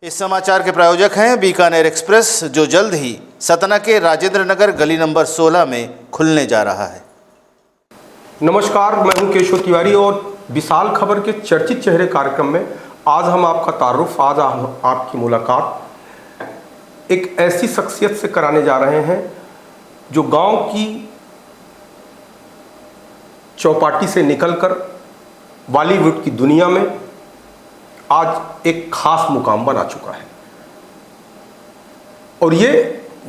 इस समाचार के प्रायोजक हैं बीकानेर एक्सप्रेस, जो जल्द ही सतना के राजेंद्र नगर गली नंबर 16 में खुलने जा रहा है। नमस्कार, मैं हूं केशव तिवारी और विशाल खबर के चर्चित चेहरे कार्यक्रम में आज हम आपका तारुफ, आज हम आपकी मुलाकात एक ऐसी शख्सियत से कराने जा रहे हैं जो गांव की चौपाटी से निकलकर बॉलीवुड की दुनिया में आज एक खास मुकाम बना चुका है। और ये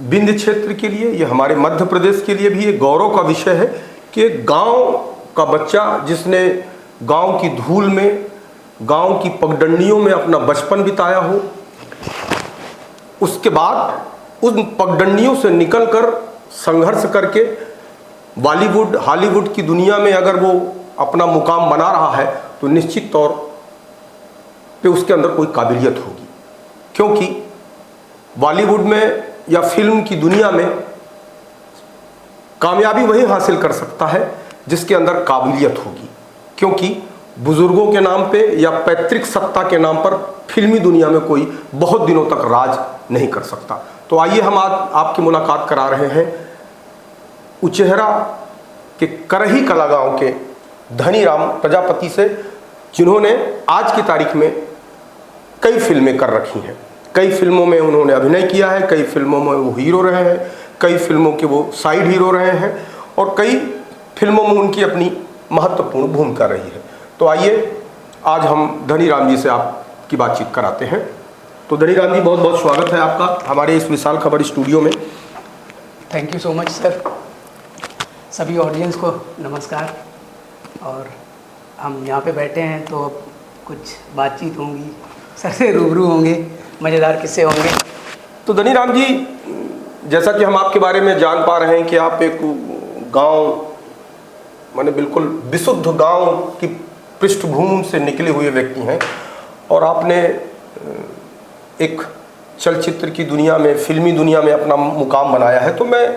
विंध्य क्षेत्र के लिए, ये हमारे मध्य प्रदेश के लिए भी एक गौरव का विषय है कि एक गांव का बच्चा जिसने गांव की धूल में, गांव की पगडंडियों में अपना बचपन बिताया हो, उसके बाद उन पगडंडियों से निकलकर संघर्ष करके बॉलीवुड, हॉलीवुड की दुनिया में अगर वो अपना मुकाम बना रहा है तो निश्चित तौर पे उसके अंदर कोई काबिलियत होगी, क्योंकि बॉलीवुड में या फिल्म की दुनिया में कामयाबी वही हासिल कर सकता है जिसके अंदर काबिलियत होगी, क्योंकि बुजुर्गों के नाम पे या पैतृक सत्ता के नाम पर फिल्मी दुनिया में कोई बहुत दिनों तक राज नहीं कर सकता। तो आइए हम आज आपकी मुलाकात करा रहे हैं उचेहरा के करही कला गांव के धनीराम प्रजापति से, जिन्होंने आज की तारीख में कई फिल्में कर रखी हैं। कई फिल्मों में उन्होंने अभिनय किया है, कई फिल्मों में वो हीरो रहे हैं, कई फिल्मों के वो साइड हीरो रहे हैं और कई फिल्मों में उनकी अपनी महत्वपूर्ण भूमिका रही है। तो आइए आज हम धनीराम जी से आपकी बातचीत कराते हैं। तो धनीराम जी, बहुत बहुत स्वागत है आपका हमारे इस विशाल खबर स्टूडियो में। Thank you so much sir. सभी ऑडियंस को नमस्कार। और हम यहाँ पे बैठे हैं तो अब कुछ बातचीत होंगी, सर से रूबरू होंगे, मज़ेदार किस्से होंगे। तो धनीराम जी, जैसा कि हम आपके बारे में जान पा रहे हैं कि आप एक गांव, माने बिल्कुल विशुद्ध गांव की पृष्ठभूमि से निकले हुए व्यक्ति हैं और आपने एक चलचित्र की दुनिया में, फिल्मी दुनिया में अपना मुकाम बनाया है। तो मैं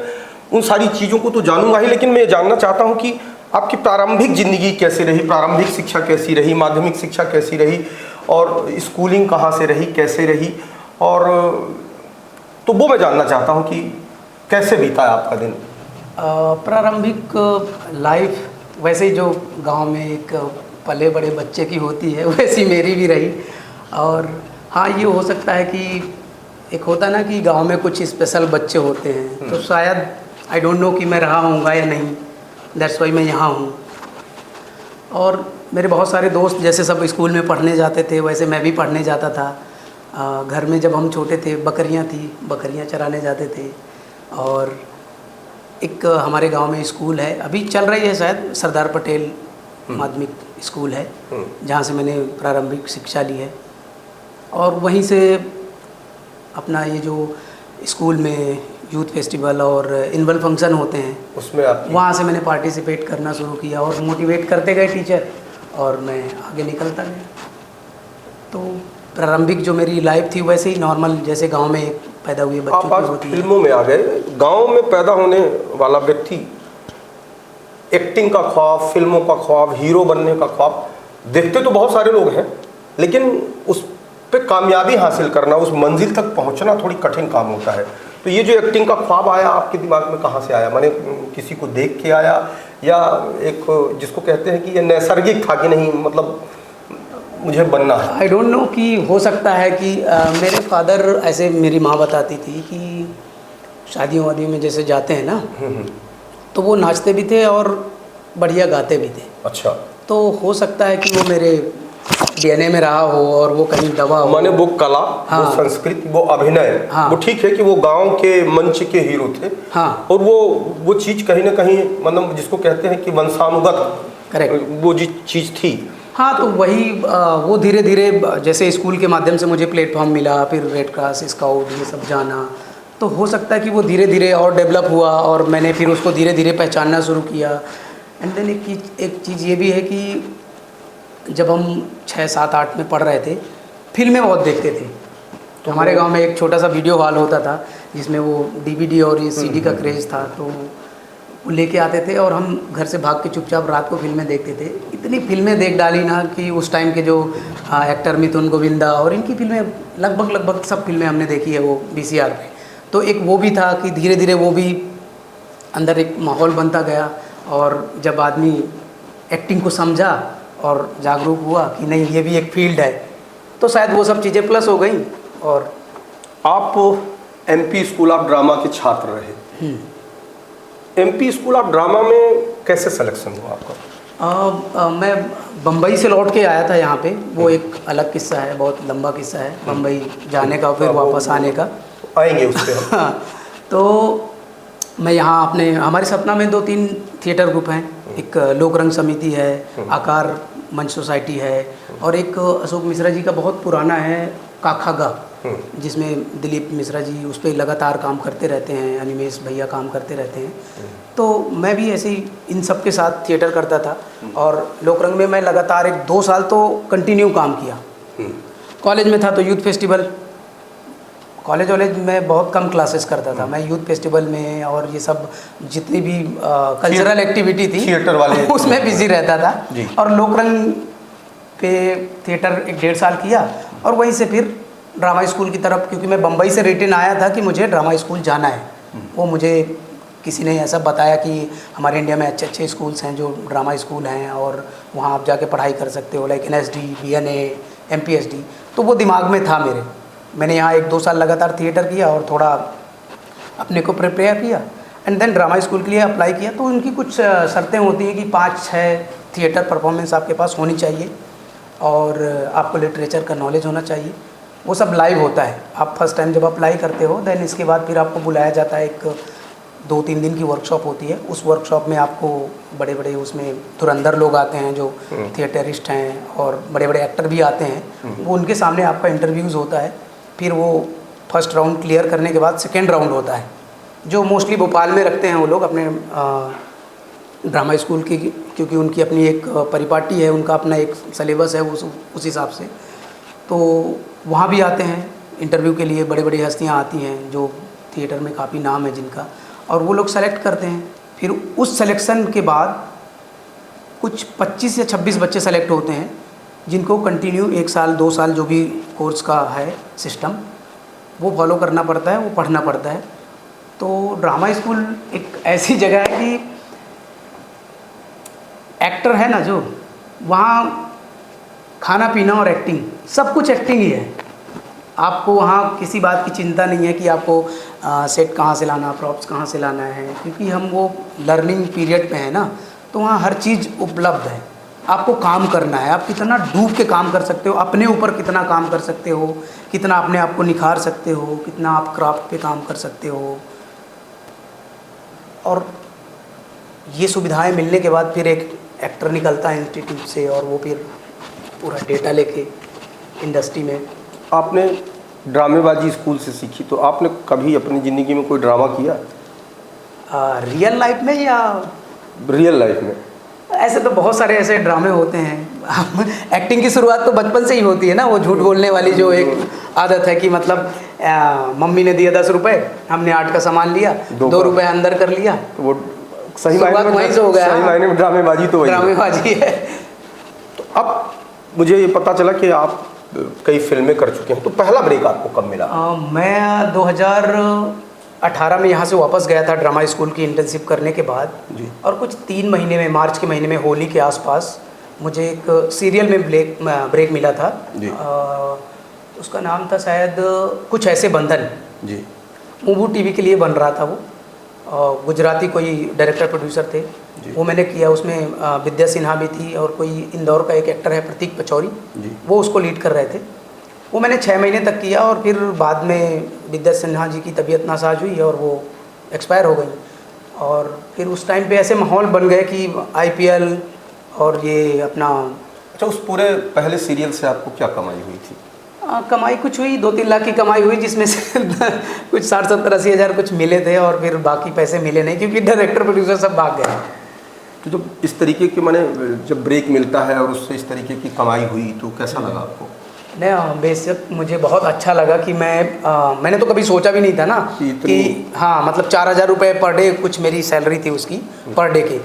उन सारी चीज़ों को तो जानूंगा ही, लेकिन मैं जानना चाहता हूं कि आपकी प्रारंभिक ज़िंदगी कैसी रही, प्रारंभिक शिक्षा कैसी रही, माध्यमिक शिक्षा कैसी रही और स्कूलिंग कहाँ से रही, कैसे रही, और तो वो मैं जानना चाहता हूँ कि कैसे बीता है आपका दिन। प्रारंभिक लाइफ वैसे ही जो गांव में एक पले बड़े बच्चे की होती है वैसी मेरी भी रही। और हाँ, ये हो सकता है कि एक होता ना कि गांव में कुछ स्पेशल बच्चे होते हैं, तो शायद आई डोंट नो कि मैं रहा हूँगा या नहीं, दैट्स वाई मैं यहाँ हूँ। और मेरे बहुत सारे दोस्त जैसे सब स्कूल में पढ़ने जाते थे वैसे मैं भी पढ़ने जाता था। घर में जब हम छोटे थे बकरियाँ थी, बकरियाँ चराने जाते थे। और एक हमारे गांव में स्कूल है, अभी चल रही है शायद, सरदार पटेल माध्यमिक स्कूल है, जहाँ से मैंने प्रारंभिक शिक्षा ली है। और वहीं से अपना ये जो स्कूल में यूथ फेस्टिवल और एनुअल फंक्शन होते हैं उसमें वहाँ से मैंने पार्टिसिपेट करना शुरू किया और मोटिवेट करते गए टीचर, और मैं आगे निकलता गया। तो प्रारंभिक जो मेरी लाइफ थी वैसे ही नॉर्मल, जैसे गांव में पैदा हुए बच्चों की होती है। फिल्मों में आ गए। गांव में पैदा होने वाला व्यक्ति एक्टिंग का ख्वाब, फिल्मों का ख्वाब, हीरो बनने का ख्वाब देखते तो बहुत सारे लोग हैं, लेकिन उस पे कामयाबी हासिल करना, उस मंजिल तक पहुंचना थोड़ी कठिन काम होता है। तो ये जो एक्टिंग का ख्वाब आया आपके दिमाग में कहाँ से आया? माने किसी को देख के आया या एक जिसको कहते हैं कि ये नैसर्गिक था कि नहीं, मतलब मुझे बनना है? आई डोंट नो कि हो सकता है कि मेरे फादर, ऐसे मेरी माँ बताती थी कि शादियों वादियों में जैसे जाते हैं ना, तो वो नाचते भी थे और बढ़िया गाते भी थे। अच्छा। तो हो सकता है कि वो मेरे डीएनए में रहा हो और वो कहीं दबा हो। माने वो कला, हाँ, वो संस्कृति, वो अभिनय, हाँ, वो ठीक है कि वो गांव के मंच के हीरो थे, हाँ, और वो चीज़ कहीं ना कहीं, मतलब जिसको कहते हैं कि वंशानुगत, करेक्ट, वो जी चीज़ थी। हाँ। तो वही वो धीरे धीरे जैसे स्कूल के माध्यम से मुझे प्लेटफॉर्म मिला, फिर रेड क्रॉस, स्काउट, ये सब जाना, तो हो सकता है कि वो धीरे धीरे और डेवलप हुआ और मैंने फिर उसको धीरे धीरे पहचानना शुरू किया। एंड देन एक चीज़ ये भी है कि जब हम 6, 7, 8 में पढ़ रहे थे, फिल्में बहुत देखते थे। तो हमारे गांव में एक छोटा सा वीडियो हॉल होता था जिसमें वो डीवीडी और ये सीडी का क्रेज़ था। तो वो लेके आते थे और हम घर से भाग के चुपचाप रात को फिल्में देखते थे। इतनी फिल्में देख डाली ना कि उस टाइम के जो एक्टर मिथुन गोविंदा और इनकी फिल्में लगभग सब फिल्में हमने देखी है वो VCR पे। तो एक वो भी था कि धीरे धीरे वो भी अंदर एक माहौल बनता गया, और जब आदमी एक्टिंग को समझा और जागरूक हुआ कि नहीं ये भी एक फील्ड है, तो शायद वो सब चीज़ें प्लस हो गई। और आप MP स्कूल ऑफ ड्रामा के छात्र रहे। MP स्कूल ऑफ ड्रामा में कैसे सिलेक्शन हुआ आपका? मैं बम्बई से लौट के आया था यहाँ पे। वो एक अलग किस्सा है, बहुत लंबा किस्सा है बम्बई जाने का फिर वापस आने का। आएंगे उस पर। हाँ, तो मैं यहाँ अपने हमारे सपना में 2-3 थिएटर ग्रुप हैं। एक लोक रंग समिति है, आकार मंच सोसाइटी है, और एक अशोक मिश्रा जी का बहुत पुराना है काखागा, जिसमें दिलीप मिश्रा जी उस पर लगातार काम करते रहते हैं, अनिमेश भैया काम करते रहते हैं। तो मैं भी ऐसे ही इन सब के साथ थिएटर करता था, और लोकरंग में मैं लगातार 1-2 साल तो कंटिन्यू काम किया। कॉलेज में था तो यूथ फेस्टिवल, कॉलेज में बहुत कम क्लासेस करता था मैं। यूथ फेस्टिवल में और ये सब जितनी भी कल्चरल एक्टिविटी थी थिएटर वाले उसमें बिजी रहता था। और लोकरंग पे थिएटर 1-1.5 साल किया, और वहीं से फिर ड्रामा स्कूल की तरफ, क्योंकि मैं बम्बई से रिटर्न आया था कि मुझे ड्रामा स्कूल जाना है। वो मुझे किसी ने ऐसा बताया कि हमारे इंडिया में अच्छे स्कूल्स हैं जो ड्रामा स्कूल हैं, और वहाँ आप जाके पढ़ाई कर सकते हो, लाइक NSD, BNA, MPSD। तो वो दिमाग में था मेरे। मैंने यहाँ 1-2 साल लगातार थिएटर किया और थोड़ा अपने को प्रिपेयर किया, एंड देन ड्रामा स्कूल के लिए अप्लाई किया। तो उनकी कुछ शर्तें होती हैं कि 5-6 थिएटर परफॉर्मेंस आपके पास होनी चाहिए, और आपको लिटरेचर का नॉलेज होना चाहिए। वो सब लाइव होता है। आप फर्स्ट टाइम जब अप्लाई करते हो, देन इसके बाद फिर आपको बुलाया जाता है। एक 2-3 दिन की वर्कशॉप होती है। उस वर्कशॉप में आपको बड़े उसमें धुरंधर लोग आते हैं जो थिएटरिस्ट हैं, और बड़े एक्टर भी आते हैं। वो उनके सामने आपका इंटरव्यूज़ होता है। फिर वो फर्स्ट राउंड क्लियर करने के बाद सेकेंड राउंड होता है, जो मोस्टली भोपाल में रखते हैं वो लोग अपने ड्रामा स्कूल की, क्योंकि उनकी अपनी एक परिपाटी है, उनका अपना एक सिलेबस है उस हिसाब से। तो वहाँ भी आते हैं इंटरव्यू के लिए। बड़ी हस्तियाँ आती हैं जो थिएटर में काफ़ी नाम है जिनका, और वो लोग सेलेक्ट करते हैं। फिर उस सिलेक्शन के बाद कुछ 25 या 26 बच्चे सेलेक्ट होते हैं, जिनको कंटिन्यू 1 साल 2 साल जो भी कोर्स का है सिस्टम, वो फॉलो करना पड़ता है, वो पढ़ना पड़ता है। तो ड्रामा स्कूल एक ऐसी जगह है कि एक्टर है ना जो, वहाँ खाना पीना और एक्टिंग, सब कुछ एक्टिंग ही है। आपको वहाँ किसी बात की चिंता नहीं है कि आपको सेट कहाँ से लाना, प्रॉप्स कहाँ से लाना है, क्योंकि हम वो लर्निंग पीरियड पे हैं ना। तो वहाँ हर चीज़ उपलब्ध है। आपको काम करना है, आप कितना डूब के काम कर सकते हो, अपने ऊपर कितना काम कर सकते हो, कितना अपने आप को निखार सकते हो, कितना आप क्राफ्ट पे काम कर सकते हो। और ये सुविधाएं मिलने के बाद फिर एक एक्टर निकलता है इंस्टीट्यूट से, और वो फिर पूरा डेटा लेके इंडस्ट्री में। आपने ड्रामेबाजी स्कूल से सीखी, तो आपने कभी अपनी ज़िंदगी में कोई ड्रामा किया? रियल लाइफ में या रियल लाइफ में? ऐसे तो बहुत सारे ऐसे ड्रामे होते हैं। एक्टिंग की शुरुआत तो बचपन से ही होती है ना, वो झूठ बोलने वाली जो एक आदत है कि मतलब मम्मी ने दिया 10 रुपए, हमने 8 का सामान लिया, 2 रुपए अंदर कर लिया, तो वो सही मायने से हो गया। सही मायने में ड्रामेबाजी तो वही ड्रामेबाजी है। तो अब मुझे ये पता चला कि आप कई फिल्में कर चुके हैं, तो पहला ब्रेक आपको कब मिला? मैं 2018 में यहाँ से वापस गया था ड्रामा स्कूल की इंटर्नशिप करने के बाद जी। और कुछ 3 महीने में, मार्च के महीने में, होली के आसपास मुझे एक सीरियल में ब्रेक मिला था जी। उसका नाम था शायद कुछ ऐसे बंधन जी। मूवू टीवी के लिए बन रहा था वो। गुजराती कोई डायरेक्टर प्रोड्यूसर थे, वो मैंने किया। उसमें विद्या सिन्हा भी थी और कोई इंदौर का एक एक्टर है प्रतीक पचौरी, वो उसको लीड कर रहे थे। वो मैंने 6 महीने तक किया और फिर बाद में विद्या सिन्हा जी की तबीयत नासाज हुई और वो एक्सपायर हो गई। और फिर उस टाइम पे ऐसे माहौल बन गए कि IPL और ये अपना। अच्छा, उस पूरे पहले सीरियल से आपको क्या कमाई हुई थी? कमाई कुछ हुई, 2-3 लाख की कमाई हुई, जिसमें से कुछ 60-70-80 हज़ार कुछ मिले थे और फिर बाकी पैसे मिले नहीं, क्योंकि डायरेक्टर प्रोड्यूसर सब भाग गए। तो जब इस तरीके के, माने जब ब्रेक मिलता है और उससे इस तरीके की कमाई हुई, तो कैसा लगा आपको? नहीं, बेशक मुझे बहुत अच्छा लगा कि मैंने तो कभी सोचा भी नहीं था ना कि हाँ, मतलब 4,000 रुपये पर डे कुछ मेरी सैलरी थी उसकी पर डे के।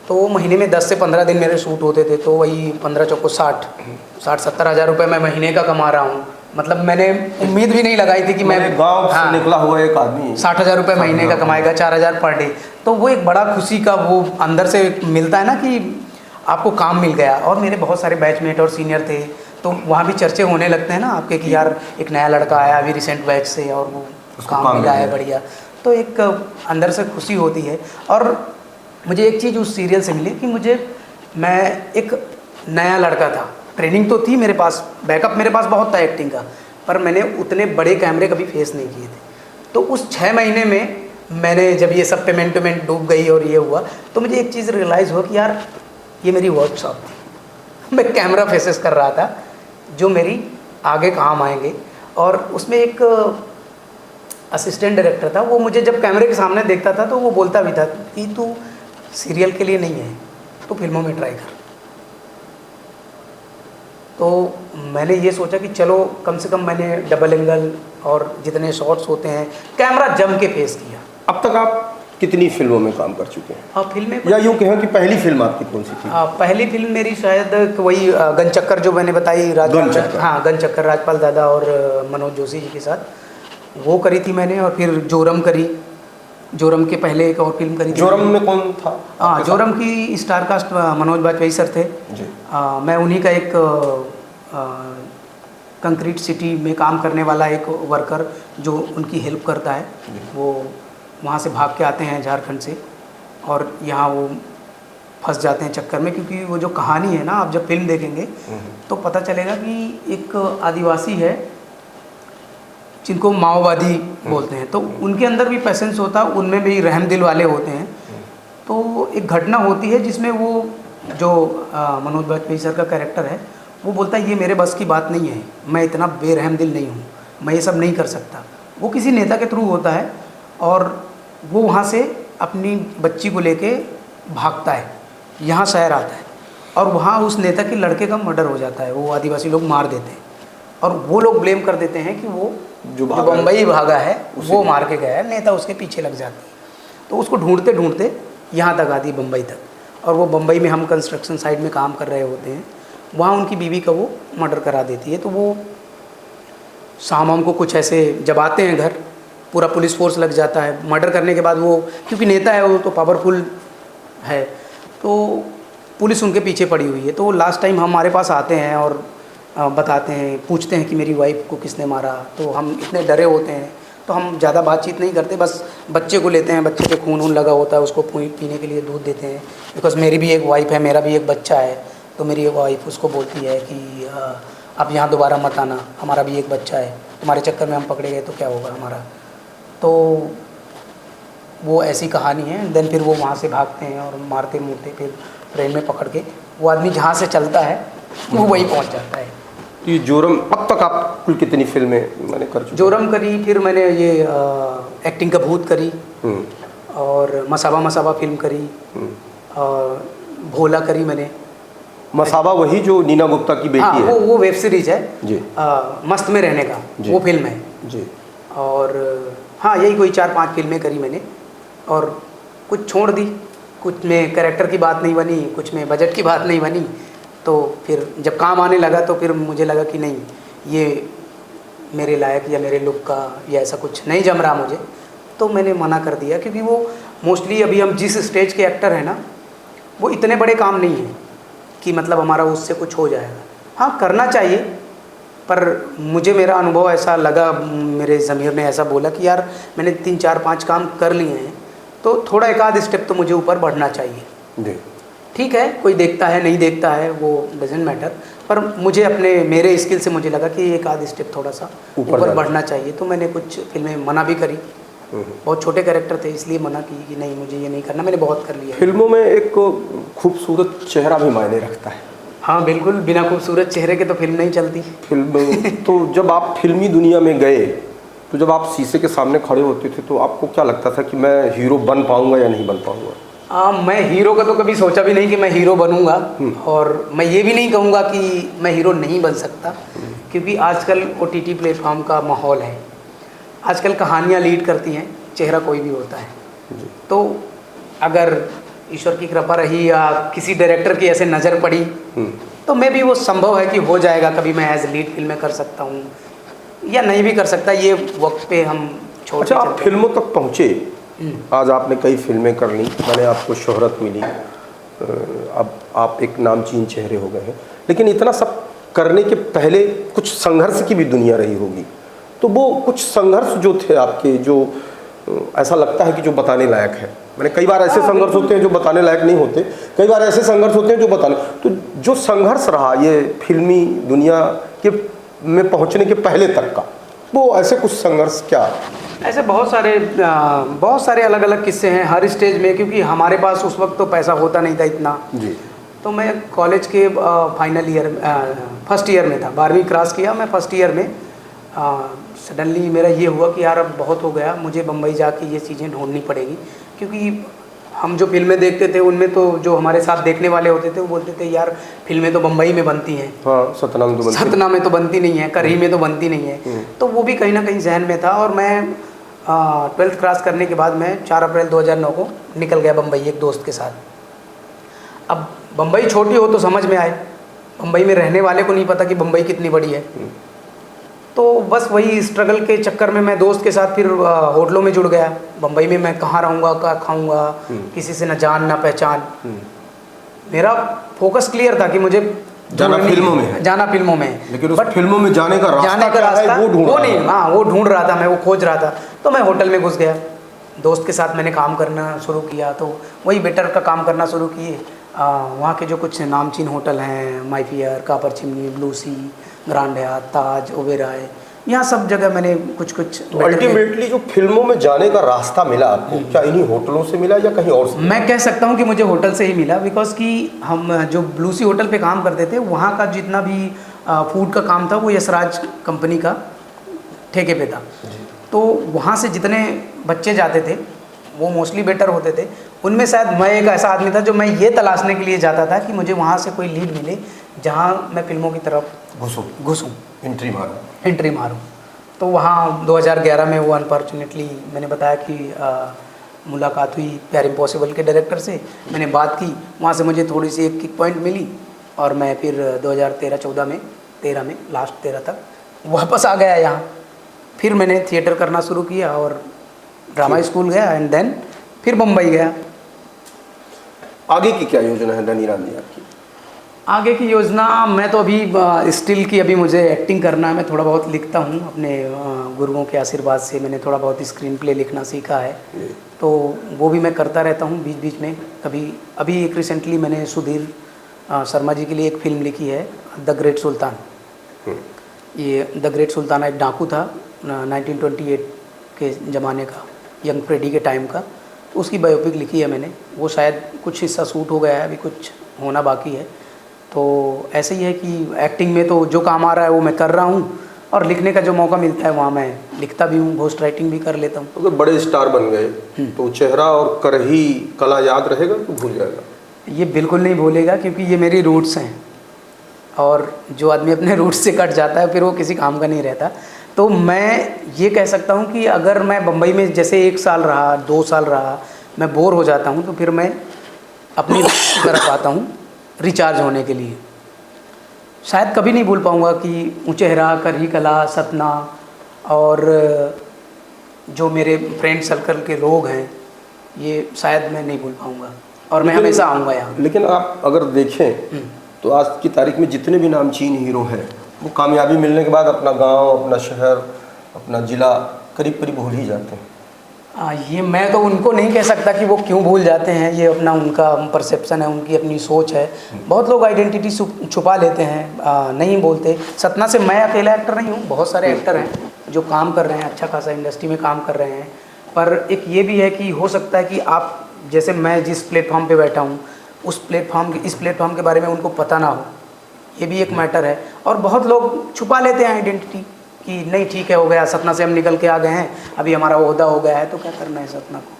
तो महीने में 10 से 15 दिन मेरे शूट होते थे, तो वही 15 चौको 60-70 हज़ार रुपये मैं महीने का कमा रहा हूँ। मतलब मैंने उम्मीद भी नहीं लगाई थी कि मैं गाँव से निकला हुआ एक आदमी 60,000 रुपये महीने का कमाएगा, 4,000 पर डे। तो वो एक बड़ा खुशी का वो अंदर से मिलता है ना कि आपको काम मिल गया। और मेरे बहुत सारे बैचमेट और सीनियर थे, तो वहाँ भी चर्चे होने लगते हैं ना आपके कि यार एक नया लड़का आया अभी रिसेंट बैच से और वो काम मिला है बढ़िया। तो एक अंदर से खुशी होती है। और मुझे एक चीज़ उस सीरियल से मिली कि मैं एक नया लड़का था, ट्रेनिंग तो थी मेरे पास, बैकअप मेरे पास बहुत था एक्टिंग का, पर मैंने उतने बड़े कैमरे कभी फेस नहीं किए थे। तो उस 6 महीने में मैंने जब ये सब पेमेंट डूब गई और ये हुआ, तो मुझे एक चीज़ रियलाइज़ हुआ कि यार ये मेरी वर्कशॉप थी। मैं कैमरा फेसेस कर रहा था जो मेरी आगे काम आएंगे। और उसमें एक असिस्टेंट डायरेक्टर था, वो मुझे जब कैमरे के सामने देखता था तो वो बोलता भी था कि तू सीरियल के लिए नहीं है, तो फिल्मों में ट्राई कर। तो मैंने ये सोचा कि चलो कम से कम मैंने डबल एंगल और जितने शॉट्स होते हैं कैमरा जम के फेस किया। अब तक आप कितनी फिल्मों में काम कर चुके हैं? हाँ, फिल्में या यूँ कहें कि पहली फिल्म आपकी कौन सी थी? पहली फिल्म मेरी शायद वही गनचक्कर जो मैंने बताई, गनचक्कर। हाँ, गनचक्कर राजपाल दादा और मनोज जोशी जी के साथ, वो करी थी मैंने। और फिर जोरम करी, जोरम के पहले एक और फिल्म करी थी। जोरम में कौन था? हाँ, जोरम की star cast Manoj Bajpayee sir थे जी। मैं उन्हीं का एक कंक्रीट सिटी में काम करने वाला एक वर्कर जो उनकी हेल्प करता है। वो वहाँ से भाग के आते हैं झारखंड से, और यहाँ वो फंस जाते हैं चक्कर में, क्योंकि वो जो कहानी है ना, आप जब फिल्म देखेंगे तो पता चलेगा कि एक आदिवासी है जिनको माओवादी बोलते हैं, तो उनके अंदर भी पैसेंस होता है, उनमें भी रहम दिल वाले होते हैं। तो एक घटना होती है जिसमें वो जो मनोज बाजपेयी सर का कैरेक्टर है, वो बोलता है ये मेरे बस की बात नहीं है, मैं इतना बेरहम दिल नहीं हूँ, मैं ये सब नहीं कर सकता। वो किसी नेता के थ्रू होता है और वो वहाँ से अपनी बच्ची को लेके भागता है, यहाँ शहर आता है, और वहाँ उस नेता के लड़के का मर्डर हो जाता है, वो आदिवासी लोग मार देते हैं। और वो लोग ब्लेम कर देते हैं कि वो जो बम्बई भागा है वो मार के गया है, नेता उसके पीछे लग जाती है। तो उसको ढूंढते ढूंढते यहाँ तक आती है, बम्बई तक। और वो बम्बई में हम कंस्ट्रक्शन साइट में काम कर रहे होते हैं, वहाँ उनकी बीवी का वो मर्डर करा देती है। तो वो शाम को कुछ ऐसे जब आते हैं घर, पूरा पुलिस फोर्स लग जाता है। मर्डर करने के बाद वो, क्योंकि नेता है वो तो पावरफुल है, तो पुलिस उनके पीछे पड़ी हुई है। तो वो लास्ट टाइम हमारे पास आते हैं और बताते हैं, पूछते हैं कि मेरी वाइफ को किसने मारा। तो हम इतने डरे होते हैं तो हम ज़्यादा बातचीत नहीं करते, बस बच्चे को लेते हैं, बच्चे पे खून लगा होता है, उसको पीने के लिए दूध देते हैं। बिकॉज़ मेरी भी एक वाइफ है, मेरा भी एक बच्चा है। तो मेरी वाइफ उसको बोलती है कि आप यहाँ दोबारा मत आना, हमारा भी एक बच्चा है, तुम्हारे चक्कर में हम पकड़े गए तो क्या होगा हमारा। तो वो ऐसी कहानी है। देन फिर वो वहाँ से भागते हैं और मारते मूरते फिर ट्रेन में पकड़ के वो आदमी जहाँ से चलता है वो वहीं पहुँच जाता है। ये जोरम, अब तक आप कुल कितनी फिल्में मैंने कर चुके? जोरम करी, फिर मैंने ये एक्टिंग का भूत करी, और मसाबा फिल्म करी, और भोला करी मैंने। मसाबा वही जो नीना गुप्ता की बेटी है? वो वेब सीरीज है जी। मस्त में रहने का वो फिल्म है जी। और हाँ, यही कोई 4-5 फिल्में करी मैंने, और कुछ छोड़ दी, कुछ में कैरेक्टर की बात नहीं बनी, कुछ में बजट की बात नहीं बनी। तो फिर जब काम आने लगा तो फिर मुझे लगा कि नहीं, ये मेरे लायक या मेरे लुक का या ऐसा कुछ नहीं जम रहा मुझे, तो मैंने मना कर दिया। क्योंकि वो मोस्टली अभी हम जिस स्टेज के एक्टर हैं ना, वो इतने बड़े काम नहीं हैं कि मतलब हमारा उससे कुछ हो जाएगा। हाँ, करना चाहिए, पर मुझे मेरा अनुभव ऐसा लगा, मेरे ज़मीर ने ऐसा बोला कि यार मैंने 3-4-5 काम कर लिए हैं, तो थोड़ा एक आध स्टेप तो मुझे ऊपर बढ़ना चाहिए। ठीक है, कोई देखता है नहीं देखता है वो डजेंट मैटर, पर मुझे मेरे स्किल से मुझे लगा कि एक आध स्टेप थोड़ा सा ऊपर बढ़ना चाहिए। तो मैंने कुछ फिल्में मना भी करी, बहुत छोटे कैरेक्टर थे इसलिए मना की कि नहीं, मुझे ये नहीं करना, मैंने बहुत कर लिया। फिल्मों में एक खूबसूरत चेहरा भी मायने रखता है। हाँ बिल्कुल, बिना खूबसूरत चेहरे के तो फिल्म नहीं चलती। फिल्म तो जब आप फिल्मी दुनिया में गए, तो जब आप शीशे के सामने खड़े होते थे तो आपको क्या लगता था कि मैं हीरो बन पाऊंगा या नहीं बन पाऊंगा? मैं हीरो का तो कभी सोचा भी नहीं कि मैं हीरो बनूंगा, और मैं ये भी नहीं कहूँगा कि मैं हीरो नहीं बन सकता, क्योंकि आजकल OTT प्लेटफॉर्म का माहौल है, आजकल कहानियाँ लीड करती हैं, चेहरा कोई भी होता है। तो अगर ईश्वर की कृपा रही या किसी डायरेक्टर की ऐसे नज़र पड़ी तो मैं भी वो संभव है कि हो जाएगा, कभी मैं एज लीड फिल्में कर सकता हूँ या नहीं भी कर सकता, ये वक्त पे हम छोड़ के अच्छा, आप चलते हैं। फिल्मों तक पहुँचे, आज आपने कई फिल्में कर ली, मैंने आपको शोहरत मिली, अब आप एक नामचीन चेहरे हो गए हैं, लेकिन इतना सब करने के पहले कुछ संघर्ष की भी दुनिया रही होगी। तो वो कुछ संघर्ष जो थे आपके, जो ऐसा लगता है कि जो बताने लायक है। मैंने कई बार ऐसे संघर्ष होते हैं जो बताने लायक नहीं होते, कई बार ऐसे संघर्ष होते हैं जो बताने, तो जो संघर्ष रहा ये फिल्मी दुनिया के में पहुंचने के पहले तक का, वो ऐसे कुछ संघर्ष क्या? ऐसे बहुत सारे अलग अलग किस्से हैं हर स्टेज में, क्योंकि हमारे पास उस वक्त तो पैसा होता नहीं था इतना जी। तो मैं कॉलेज के फाइनल ईयर फर्स्ट ईयर में था, 12वीं क्रॉस किया मैं फर्स्ट ईयर में। सडनली मेरा ये हुआ कि यार अब बहुत हो गया, मुझे बम्बई जाके ये चीज़ें ढूंढनी पड़ेगी, क्योंकि हम जो फिल्में देखते थे उनमें तो जो हमारे साथ देखने वाले होते थे वो बोलते थे यार फिल्में तो बम्बई में बनती हैं। हाँ, सतना में तो बनती नहीं है, करही में तो बनती नहीं है। तो वो भी कहीं ना कहीं जहन में था और मैं 12th क्रॉस करने के बाद मैं 4 अप्रैल 2009 को निकल गया बम्बई एक दोस्त के साथ। अब बम्बई छोटी हो तो समझ में आए, बम्बई में रहने वाले को नहीं पता कि बम्बई कितनी बड़ी है। तो बस वही स्ट्रगल के चक्कर में मैं दोस्त के साथ फिर होटलों में जुड़ गया। बम्बई में मैं कहाँ रहूँगा, क्या खाऊँगा, किसी से न जान ना पहचान। मेरा फोकस क्लियर था कि मुझे जाना फिल्मों में है, जाना फिल्मों में है, लेकिन उस फिल्मों में जाने का रास्ता वो ढूंढ रहा था मैं, वो खोज रहा था। तो मैं होटल में घुस गया, दोस्त के साथ मैंने काम करना शुरू किया। तो वही वेटर का काम करना शुरू किए। वहाँ के जो कुछ नामचीन होटल हैं, माइफियर, कापर चिमनी, ब्लू सी, ग्रांड हयात, ताज, ओबेरॉय, यहाँ सब जगह मैंने कुछ तो अल्टीमेटली जो फिल्मों में जाने का रास्ता मिला आपको, क्या इन्हीं होटलों से मिला या कहीं और से? मैं कह सकता हूँ कि मुझे होटल से ही मिला, बिकॉज कि हम जो ब्लू सी होटल पे काम करते थे वहाँ का जितना भी फूड का काम था वो यशराज कंपनी का ठेके पे था। तो वहाँ से जितने बच्चे जाते थे वो मोस्टली बेटर होते थे। उनमें शायद मैं एक ऐसा आदमी था जो मैं ये तलाशने के लिए जाता था कि मुझे वहाँ से कोई लीड मिले जहाँ मैं फिल्मों की तरफ घुसूँ, एंट्री मारूँ। तो वहाँ 2011 में वो अनफॉर्चुनेटली मैंने बताया कि मुलाकात हुई प्यार इम्पॉसिबल के डायरेक्टर से, मैंने बात की, वहाँ से मुझे थोड़ी सी एक किक पॉइंट मिली और मैं फिर 13 में लास्ट 13 तक वापस आ गया यहाँ। फिर मैंने थिएटर करना शुरू किया और ड्रामा स्कूल गया एंड देन फिर मुंबई गया। आगे की क्या योजना है धनी राम जी आपकी? आगे की योजना, मैं तो अभी स्टिल की अभी मुझे एक्टिंग करना है। मैं थोड़ा बहुत लिखता हूँ, अपने गुरुओं के आशीर्वाद से मैंने थोड़ा बहुत स्क्रीन प्ले लिखना सीखा है, तो वो भी मैं करता रहता हूँ बीच बीच में। कभी अभी एक रिसेंटली मैंने सुधीर शर्मा जी के लिए एक फ़िल्म लिखी है, द ग्रेट सुल्तान। ये द ग्रेट सुल्तान एक डाकू था 1928 के ज़माने का, यंग फ्रेडी के टाइम का, तो उसकी बायोपिक लिखी है मैंने। वो शायद कुछ हिस्सा शूट हो गया है, अभी कुछ होना बाकी है। तो ऐसे ही है कि एक्टिंग में तो जो काम आ रहा है वो मैं कर रहा हूँ, और लिखने का जो मौका मिलता है वहाँ मैं लिखता भी हूँ, घोस्ट राइटिंग भी कर लेता हूँ। अगर बड़े स्टार बन गए तो चेहरा और करही कला याद रहेगा तो भूल जाएगा? ये बिल्कुल नहीं भूलेगा, क्योंकि ये मेरी रूट्स हैं, और जो आदमी अपने रूट्स से कट जाता है फिर वो किसी काम का नहीं रहता। तो मैं ये कह सकता हूँ कि अगर मैं बम्बई में जैसे 1 साल रहा, 2 साल रहा, मैं बोर हो जाता हूँ, तो फिर मैं अपनी तरफ आता हूँ रिचार्ज होने के लिए। शायद कभी नहीं भूल पाऊँगा कि ऊँचेहरा, करही कला, सतना और जो मेरे फ्रेंड सर्कल के लोग हैं, ये शायद मैं नहीं भूल पाऊँगा, और मैं हमेशा आऊँगा यहाँ। लेकिन आप अगर देखें तो आज की तारीख में जितने भी नामचीन हीरो हैं वो कामयाबी मिलने के बाद अपना गांव, अपना शहर, अपना ज़िला करीब करीब भूल ही जाते हैं। ये मैं तो उनको नहीं कह सकता कि वो क्यों भूल जाते हैं, ये अपना उनका परसेप्शन है, उनकी अपनी सोच है। बहुत लोग आइडेंटिटी छुपा लेते हैं, नहीं बोलते। सतना से मैं अकेला एक्टर नहीं हूँ, बहुत सारे एक्टर हैं जो काम कर रहे हैं, अच्छा खासा इंडस्ट्री में काम कर रहे हैं। पर एक ये भी है कि हो सकता है कि आप, जैसे मैं जिस प्लेटफॉर्म पे बैठा हूँ, इस प्लेटफॉर्म के बारे में उनको पता ना हो, ये भी एक मैटर है। और बहुत लोग छुपा लेते हैं आइडेंटिटी कि नहीं ठीक है, हो गया, सतना से हम निकल के आ गए हैं, अभी हमारा ओहदा हो गया है, तो क्या करना है सतना को।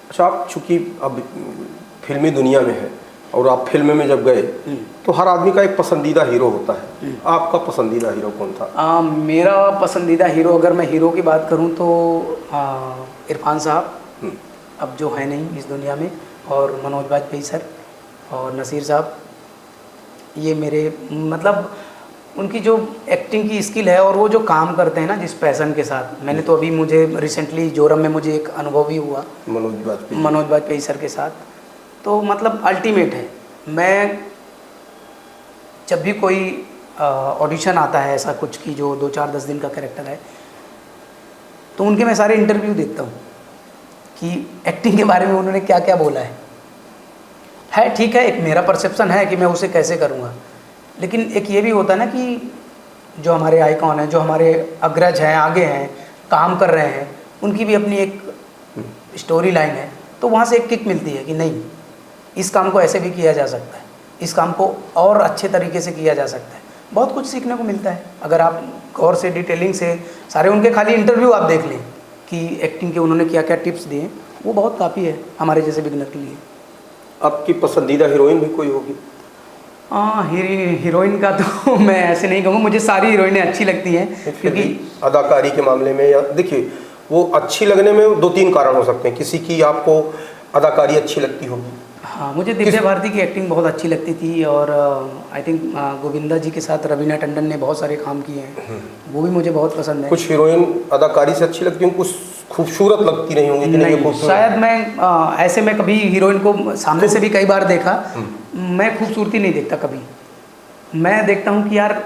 अच्छा, आप चूँकि अब फिल्मी दुनिया में है और आप फिल्म में जब गए तो हर आदमी का एक पसंदीदा हीरो होता है, आपका पसंदीदा हीरो कौन था? मेरा पसंदीदा हीरो, अगर मैं हीरो की बात करूं तो इरफान साहब अब जो है नहीं इस दुनिया में, और मनोज बाजपेयी सर और नसीर साहब, ये मेरे मतलब उनकी जो एक्टिंग की स्किल है और वो जो काम करते हैं ना जिस पैशन के साथ, मैंने तो अभी मुझे रिसेंटली जोरम में मुझे एक अनुभव भी हुआ मनोज बाजपेयी सर के साथ, तो मतलब अल्टीमेट है। मैं जब भी कोई ऑडिशन आता है ऐसा कुछ कि जो 2-4-10 दिन का कैरेक्टर है, तो उनके मैं सारे इंटरव्यू देखता हूँ कि एक्टिंग के बारे में उन्होंने क्या क्या बोला है ठीक है, एक मेरा परसेप्शन है कि मैं उसे कैसे करूँगा, लेकिन एक ये भी होता है ना कि जो हमारे आइकॉन हैं, जो हमारे अग्रज हैं, आगे हैं, काम कर रहे हैं, उनकी भी अपनी एक स्टोरी लाइन है, तो वहाँ से एक किक मिलती है कि नहीं, इस काम को ऐसे भी किया जा सकता है, इस काम को और अच्छे तरीके से किया जा सकता है। बहुत कुछ सीखने को मिलता है अगर आप गौर से डिटेलिंग से सारे उनके खाली इंटरव्यू आप देख लें कि एक्टिंग के उन्होंने क्या क्या टिप्स दिए, वो बहुत काफ़ी है हमारे जैसे बिगनर के लिए। आपकी पसंदीदा हीरोइन भी कोई होगी? हीरोइन का तो मैं ऐसे नहीं कहूँगा, मुझे सारी हीरोइनें अच्छी लगती हैं, क्योंकि अदाकारी के मामले में, या देखिए वो अच्छी लगने में 2-3 कारण हो सकते हैं। किसी की आपको अदाकारी अच्छी लगती होगी। हाँ, मुझे दिव्या भारती की एक्टिंग बहुत अच्छी लगती थी, और आई थिंक गोविंदा जी के साथ रवीना टंडन ने बहुत सारे काम किए हैं, वो भी मुझे बहुत पसंद है। कुछ हीरोइन अदाकारी से अच्छी लगती हैं, कुछ खूबसूरत लगती नहीं होंगी कि नहीं? शायद मैं ऐसे मैं कभी हीरोइन को सामने से भी कई बार देखा, मैं खूबसूरती नहीं देखता कभी, मैं देखता हूँ कि यार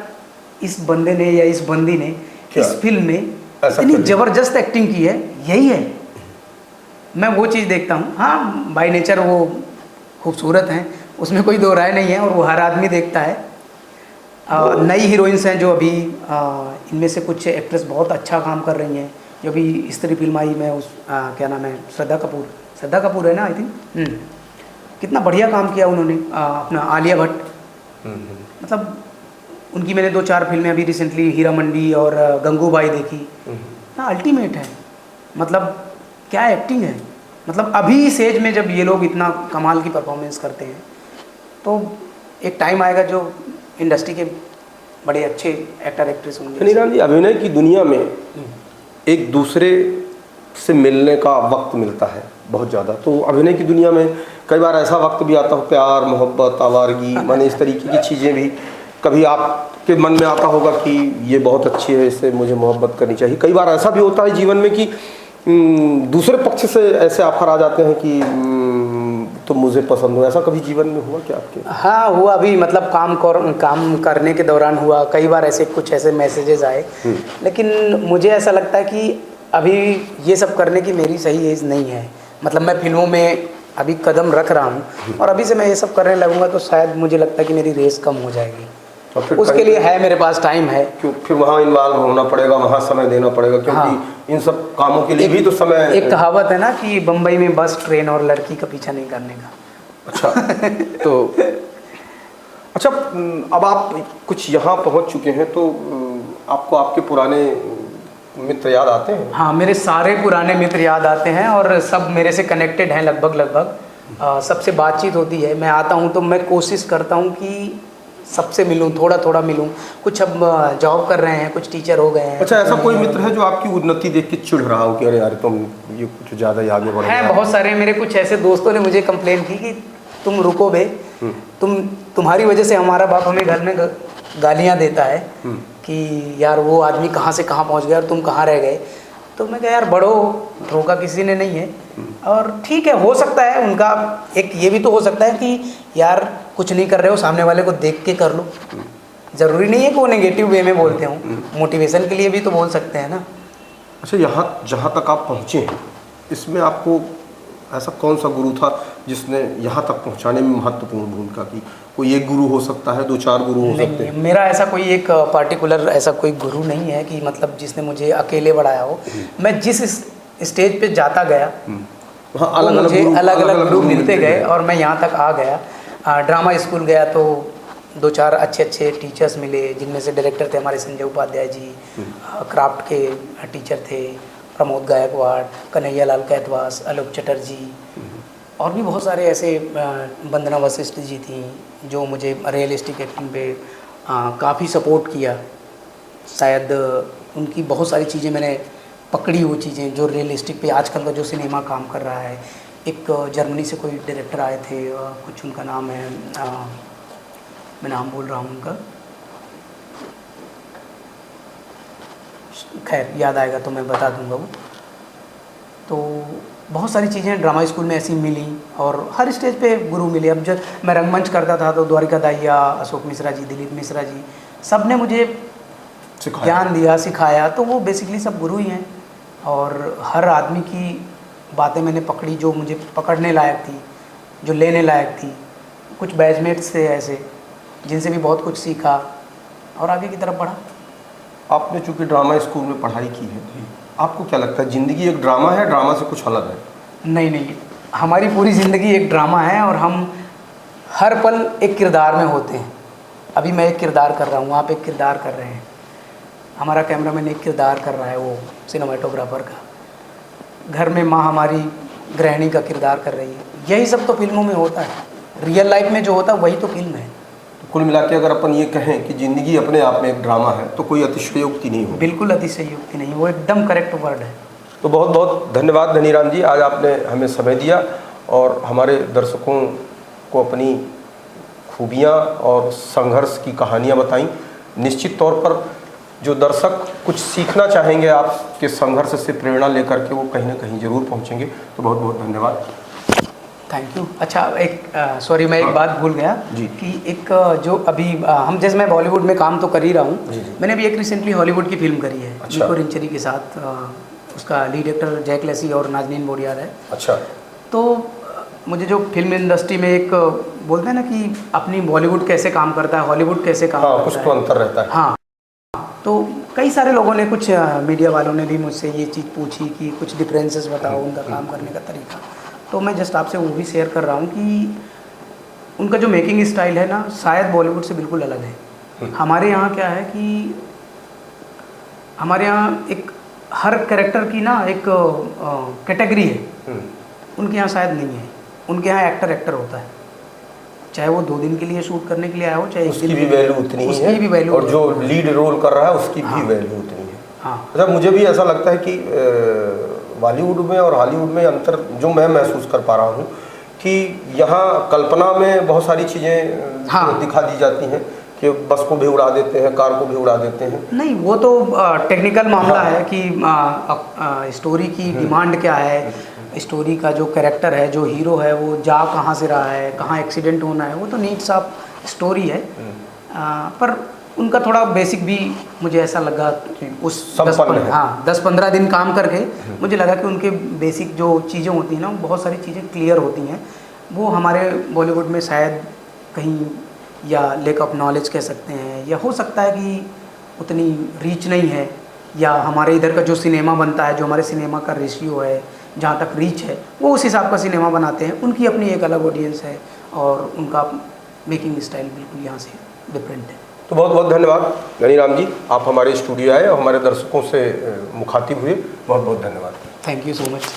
इस बंदे ने या इस बंदी ने इस फिल्म में इतनी ज़बरदस्त एक्टिंग की है, यही है, मैं वो चीज़ देखता हूँ। हाँ, बाय नेचर वो खूबसूरत हैं, उसमें कोई दो राय नहीं है, और वो हर आदमी देखता है। नई हीरोइंस हैं जो अभी इनमें से कुछ एक्ट्रेस बहुत अच्छा काम कर रही हैं, जो भी स्त्री फिल्म आई में उस क्या नाम है, श्रद्धा कपूर है ना, आई थिंक, कितना बढ़िया काम किया उन्होंने। अपना आलिया भट्ट, मतलब उनकी मैंने 2-4 फिल्में अभी रिसेंटली हीरा मंडी और गंगूबाई देखी ना, अल्टीमेट है, मतलब क्या एक्टिंग है। मतलब अभी इस एज में जब ये लोग इतना कमाल की परफॉर्मेंस करते हैं, तो एक टाइम आएगा जो इंडस्ट्री के बड़े अच्छे एक्टर एक्ट्रेस होंगे। निरान जी, अभिनय की दुनिया में एक दूसरे से मिलने का वक्त मिलता है बहुत ज़्यादा, तो अभिनय की दुनिया में कई बार ऐसा वक्त भी आता हो, प्यार मोहब्बत आवारगी माने इस तरीके की चीज़ें भी कभी आपके मन में आता होगा कि ये बहुत अच्छी है, इससे मुझे मोहब्बत करनी चाहिए। कई बार ऐसा भी होता है जीवन में कि दूसरे पक्ष से ऐसे ऑफर आ जाते हैं कि तुम मुझे पसंद हो, ऐसा कभी जीवन में हुआ क्या आपके? हाँ, हुआ अभी, मतलब काम करने के दौरान हुआ, कई बार ऐसे कुछ ऐसे मैसेजेस आए, लेकिन मुझे ऐसा लगता है कि अभी ये सब करने की मेरी सही एज नहीं है। मतलब मैं फिल्मों में अभी कदम रख रहा हूँ, और अभी से मैं ये सब करने लगूंगा तो शायद मुझे लगता है कि मेरी रेस कम हो जाएगी, उसके लिए है मेरे पास टाइम है। क्यों फिर वहाँ इन्वॉल्व होना पड़ेगा, वहाँ समय देना पड़ेगा, क्योंकि हाँ, इन सब कामों के लिए भी तो समय। एक कहावत है ना कि बम्बई में बस ट्रेन और लड़की का पीछा नहीं करने का। अच्छा तो अच्छा, अब आप कुछ यहाँ पहुँच चुके हैं, तो आपको आपके पुराने मित्र याद आते हैं? हाँ, मेरे सारे पुराने मित्र याद आते हैं, और सब मेरे से कनेक्टेड हैं लगभग। सबसे बातचीत होती है, मैं आता हूँ तो मैं कोशिश करता हूँ कि सबसे मिलूं, थोड़ा मिलूं। कुछ अब जॉब कर रहे हैं, कुछ टीचर हो गए हैं। अच्छा, ऐसा कोई मित्र है जो आपकी उन्नति देख के चिढ़ रहा हो कि अरे यार तुम ये कुछ ज़्यादा ही आगे बढ़ रहे हो? बहुत सारे मेरे कुछ ऐसे दोस्तों ने मुझे कंप्लेन की कि तुम रुको बे, तुम्हारी वजह से हमारा बाप हमें घर में गालियाँ देता है कि यार वो आदमी कहाँ से कहाँ पहुँच गया और तुम कहाँ रह गए। तो मैं कहा यार बढ़ो, रोका किसी ने नहीं है, और ठीक है, हो सकता है उनका एक ये भी तो हो सकता है कि यार कुछ नहीं कर रहे हो, सामने वाले को देख के कर लो। ज़रूरी नहीं है कि वो नेगेटिव वे में बोलते हों, मोटिवेशन के लिए भी तो बोल सकते हैं ना। अच्छा, यहाँ जहाँ तक आप पहुँचे हैं, इसमें आपको ऐसा कौन सा गुरु था जिसने यहाँ तक पहुँचाने में महत्वपूर्ण भूमिका की? कोई एक गुरु हो सकता है, 2-4 गुरु हो सकते हैं? मेरा ऐसा कोई एक पार्टिकुलर ऐसा कोई गुरु नहीं है कि मतलब जिसने मुझे अकेले बढ़ाया हो। मैं जिस स्टेज पे जाता गया वहाँ अलग अलग गुरु मिलते गए, और मैं यहाँ तक आ गया। ड्रामा स्कूल गया तो 2-4 अच्छे टीचर्स मिले, जिनमें से डायरेक्टर थे हमारे संजय उपाध्याय जी, क्राफ्ट के टीचर थे प्रमोद गायकवाड़, कन्हैया लाल कैतवास, आलोक चटर्जी, और भी बहुत सारे ऐसे वंदना वशिष्ठ जी थी जो मुझे रियलिस्टिक एक्टिंग पे काफ़ी सपोर्ट किया। शायद उनकी बहुत सारी चीज़ें मैंने पकड़ी, वो चीज़ें जो रियलिस्टिक पे आजकल का जो सिनेमा काम कर रहा है। एक जर्मनी से कोई डायरेक्टर आए थे, कुछ उनका नाम है, मैं नाम बोल रहा हूँ उनका, खैर याद आएगा तो मैं बता दूंगा वो। तो बहुत सारी चीज़ें ड्रामा स्कूल में ऐसी मिली और हर स्टेज पे गुरु मिले। अब जब मैं रंगमंच करता था तो द्वारिका दाहिया, अशोक मिश्रा जी, दिलीप मिश्रा जी, सब ने मुझे ज्ञान दिया, सिखाया। तो वो बेसिकली सब गुरु ही हैं और हर आदमी की बातें मैंने पकड़ी जो मुझे पकड़ने लायक थी, जो लेने लायक थी। कुछ बैचमेट्स थे ऐसे जिनसे भी बहुत कुछ सीखा और आगे की तरफ बढ़ा। आपने चूँकि ड्रामा स्कूल में पढ़ाई की है, आपको क्या लगता है ज़िंदगी एक ड्रामा है, ड्रामा से कुछ अलग है? नहीं, हमारी पूरी ज़िंदगी एक ड्रामा है और हम हर पल एक किरदार में होते हैं। अभी मैं एक किरदार कर रहा हूँ, आप एक किरदार कर रहे हैं, हमारा कैमरामैन एक किरदार कर रहा है, वो सिनेमाटोग्राफर का। घर में माँ हमारी गृहिणी का किरदार कर रही है। यही सब तो फिल्मों में होता है, रियल लाइफ में जो होता है वही तो फिल्म है। तो कुल मिला के अगर अपन ये कहें कि ज़िंदगी अपने आप में एक ड्रामा है तो कोई अतिशयोक्ति नहीं होगी। बिल्कुल अतिशयोक्ति नहीं, वो एकदम करेक्ट वर्ड है। तो बहुत बहुत धन्यवाद धनीराम जी, आज आपने हमें समय दिया और हमारे दर्शकों को अपनी खूबियाँ और संघर्ष की कहानियाँ बताईं। निश्चित तौर पर जो दर्शक कुछ सीखना चाहेंगे आपके संघर्ष से प्रेरणा लेकर के, वो कहीं ना कहीं ज़रूर पहुँचेंगे। तो बहुत बहुत धन्यवाद। Thank you. अच्छा, एक सॉरी मैं एक बात भूल गया जी। कि एक जो अभी हम जैसे मैं बॉलीवुड में काम तो कर ही रहा हूँ, मैंने अभी एक रिसेंटली हॉलीवुड की फिल्म करी है। अच्छा। निको रिंचरी के साथ, उसका लीड एक्टर जैक लेसी और नाजनीन बोडियार है। अच्छा। तो मुझे जो फिल्म इंडस्ट्री में एक बोलते हैं ना कि अपनी बॉलीवुड कैसे काम करता है, हॉलीवुड कैसे काम करता है, कुछ तो अंतर रहता है। हाँ, तो कई सारे लोगों ने, कुछ मीडिया वालों ने भी मुझसे ये चीज़ पूछी कि कुछ डिफरेंसेस बताओ उनका काम करने का तरीका। तो मैं जस्ट आपसे वो भी शेयर कर रहा हूँ कि उनका जो मेकिंग स्टाइल है ना, शायद बॉलीवुड से बिल्कुल अलग है। हमारे यहाँ क्या है कि हमारे यहाँ एक हर कैरेक्टर की ना एक कैटेगरी है, उनके यहाँ शायद नहीं है। उनके यहाँ एक्टर होता है, चाहे वो 2 दिन के लिए शूट करने के लिए आया हो, चाहे उसकी भी वैल्यू उतनी ही है, भी वैल्यू, और जो लीड रोल कर रहा है उसकी भी वैल्यू उतनी है। हाँ। अच्छा, मुझे भी ऐसा लगता है कि बॉलीवुड में और हॉलीवुड में अंतर जो मैं महसूस कर पा रहा हूँ कि यहाँ कल्पना में बहुत सारी चीज़ें दिखा दी जाती हैं कि बस को भी उड़ा देते हैं, कार को भी उड़ा देते हैं। नहीं, वो तो टेक्निकल मामला है कि स्टोरी की डिमांड क्या है, स्टोरी का जो कैरेक्टर है, जो हीरो है, वो जा कहाँ से रहा है, कहाँ एक्सीडेंट होना है, वो तो नीट साफ स्टोरी है। पर उनका थोड़ा बेसिक भी मुझे ऐसा लगा कि उस 10-15 दिन काम करके मुझे लगा कि उनके बेसिक जो चीज़ें होती हैं ना, बहुत सारी चीज़ें क्लियर होती हैं। वो हमारे बॉलीवुड में शायद कहीं या लैक ऑफ नॉलेज कह सकते हैं, या हो सकता है कि उतनी रीच नहीं है, या हमारे इधर का जो सिनेमा बनता है, जो हमारे सिनेमा का रेशियो है, जहाँ तक रीच है, वो उस हिसाब का सिनेमा बनाते हैं। उनकी अपनी एक अलग ऑडियंस है और उनका मेकिंग स्टाइल बिल्कुल यहाँ से डिफरेंट है। तो बहुत बहुत धन्यवाद धनीराम जी, आप हमारे स्टूडियो आए और हमारे दर्शकों से मुखातिब हुए। बहुत बहुत धन्यवाद। Thank you so much.